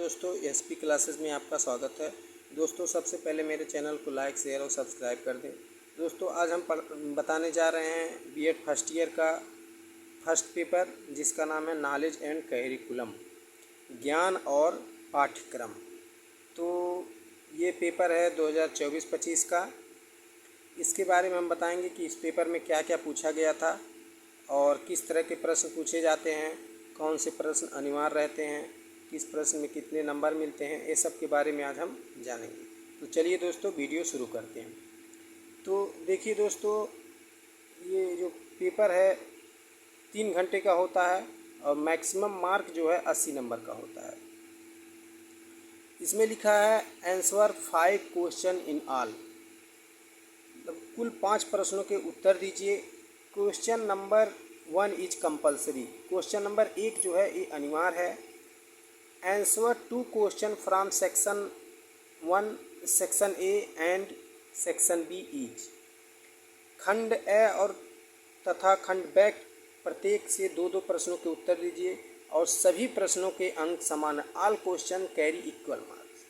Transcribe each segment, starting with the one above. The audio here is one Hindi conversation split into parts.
दोस्तों, एसपी क्लासेस में आपका स्वागत है। दोस्तों, सबसे पहले मेरे चैनल को लाइक, शेयर और सब्सक्राइब कर दें। दोस्तों, आज हम बताने जा रहे हैं बीएड फर्स्ट ईयर का फर्स्ट पेपर, जिसका नाम है नॉलेज एंड करिकुलम, ज्ञान और पाठ्यक्रम। तो ये पेपर है 2024-25 का। इसके बारे में हम बताएंगे कि इस पेपर में क्या क्या पूछा गया था और किस तरह के प्रश्न पूछे जाते हैं, कौन से प्रश्न अनिवार्य रहते हैं, किस प्रश्न में कितने नंबर मिलते हैं, ये सब के बारे में आज हम जानेंगे। तो चलिए दोस्तों, वीडियो शुरू करते हैं। तो देखिए दोस्तों, ये जो पेपर है 3 घंटे का होता है और मैक्सिमम मार्क जो है 80 नंबर का होता है। इसमें लिखा है आंसर 5 क्वेश्चन इन ऑल, मतलब कुल 5 प्रश्नों के उत्तर दीजिए। Question number 1 is compulsory. Question number 1 जो है ये अनिवार्य है। Answer 2 question from section 1, section A and section B is. खंड ए और तथा खंड बी प्रत्येक से 2-2 प्रश्नों के उत्तर दीजिए और सभी प्रश्नों के अंक समान है। All question carry equal marks.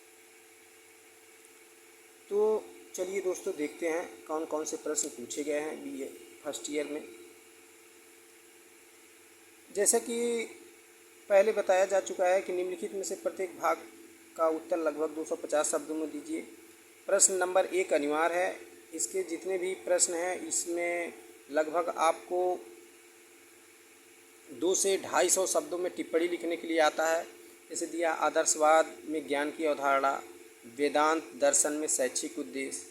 तो चलिए दोस्तों, देखते हैं कौन कौन से प्रश्न पूछे गए हैं बी ए फर्स्ट ईयर में। जैसा कि पहले बताया जा चुका है कि निम्नलिखित में से प्रत्येक भाग का उत्तर लगभग 250 शब्दों में दीजिए। प्रश्न नंबर 1 अनिवार्य है। इसके जितने भी प्रश्न हैं इसमें लगभग आपको 200 से 250 शब्दों में टिप्पणी लिखने के लिए आता है। जैसे दिया आदर्शवाद में ज्ञान की अवधारणा, वेदांत दर्शन में शैक्षिक उद्देश्य,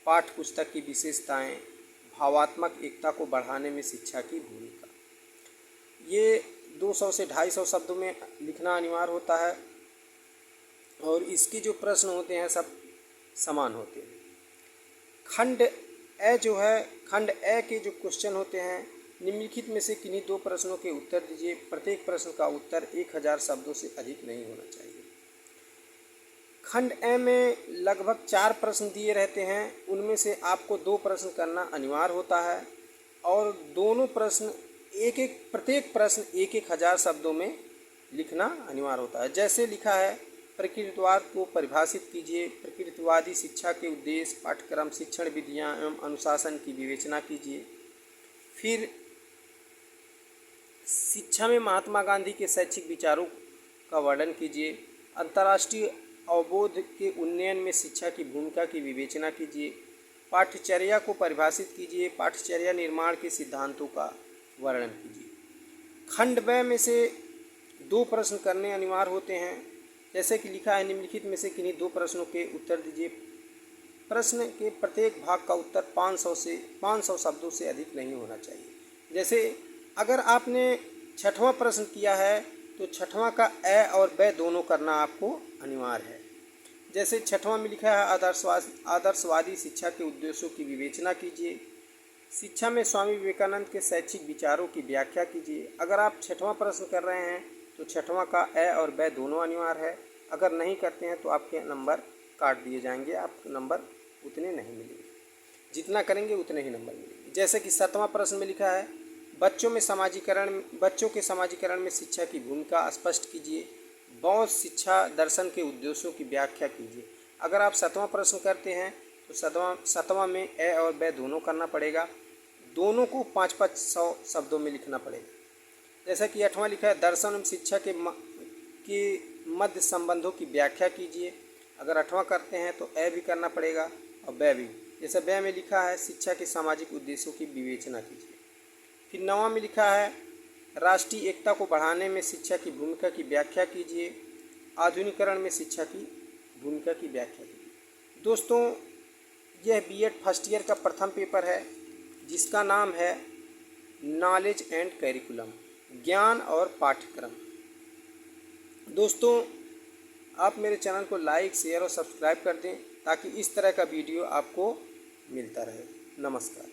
पाठ्य पुस्तक की विशेषताएं, भावात्मक एकता को बढ़ाने में शिक्षा की भूमिका। ये 200 से 250 शब्दों में लिखना अनिवार्य होता है और इसके जो प्रश्न होते हैं सब समान होते हैं। खंड ए जो है, खंड ए के जो क्वेश्चन होते हैं, निम्नलिखित में से किन्हीं 2 प्रश्नों के उत्तर दीजिए। प्रत्येक प्रश्न का उत्तर 1000 शब्दों से अधिक नहीं होना चाहिए। खंड ए में लगभग 4 प्रश्न दिए रहते हैं, उनमें से आपको 2 प्रश्न करना अनिवार्य होता है और दोनों प्रश्न प्रत्येक प्रश्न 1000 शब्दों में लिखना अनिवार्य होता है। जैसे लिखा है, प्रकृतिवाद को परिभाषित कीजिए, प्रकृतिवादी शिक्षा के उद्देश्य, पाठ्यक्रम, शिक्षण विधियाँ एवं अनुशासन की विवेचना कीजिए। फिर शिक्षा में महात्मा गांधी के शैक्षिक विचारों का वर्णन कीजिए। अंतर्राष्ट्रीय अवबोध के उन्नयन में शिक्षा की भूमिका की विवेचना कीजिए। पाठ्यचर्या को परिभाषित कीजिए, पाठ्यचर्या निर्माण के सिद्धांतों का वर्णन कीजिए। खंड ब में से 2 प्रश्न करने अनिवार्य होते हैं। जैसे कि लिखा है, निम्नलिखित में से किन्हीं 2 प्रश्नों के उत्तर दीजिए। प्रश्न के प्रत्येक भाग का उत्तर 500 शब्दों से अधिक नहीं होना चाहिए। जैसे अगर आपने 6वां प्रश्न किया है तो 6वां का ए और ब दोनों करना आपको अनिवार्य है। जैसे 6वां में लिखा है, आदर्शवादी शिक्षा के उद्देश्यों की विवेचना कीजिए। शिक्षा में स्वामी विवेकानंद के शैक्षिक विचारों की व्याख्या कीजिए। अगर आप 6वां प्रश्न कर रहे हैं तो 6वां का ए और ब दोनों अनिवार्य है। अगर नहीं करते हैं तो आपके नंबर काट दिए जाएंगे, आपके नंबर उतने नहीं मिलेंगे। जितना करेंगे उतने ही नंबर मिलेंगे। जैसे कि 7वां प्रश्न में लिखा है, बच्चों के समाजीकरण में शिक्षा की भूमिका स्पष्ट कीजिए। बौद्ध शिक्षा दर्शन के उद्देश्यों की व्याख्या कीजिए। अगर आप 7वां प्रश्न करते हैं तो 7वां में ए और ब दोनों करना पड़ेगा। दोनों को 500 शब्दों में लिखना पड़ेगा। जैसा कि 8वां लिखा है, दर्शन एवं शिक्षा के मध्य संबंधों की व्याख्या कीजिए। अगर 8वां करते हैं तो ए भी करना पड़ेगा और ब भी। जैसे ब में लिखा है, शिक्षा के सामाजिक उद्देश्यों की विवेचना कीजिए। फिर 9वां में लिखा है, राष्ट्रीय एकता को बढ़ाने में शिक्षा की भूमिका की व्याख्या कीजिए। आधुनिकीकरण में शिक्षा की भूमिका की व्याख्या कीजिए। दोस्तों, यह बीएड फर्स्ट ईयर का प्रथम पेपर है जिसका नाम है नॉलेज एंड करिकुलम, ज्ञान और पाठ्यक्रम। दोस्तों, आप मेरे चैनल को लाइक, शेयर और सब्सक्राइब कर दें ताकि इस तरह का वीडियो आपको मिलता रहे। नमस्कार।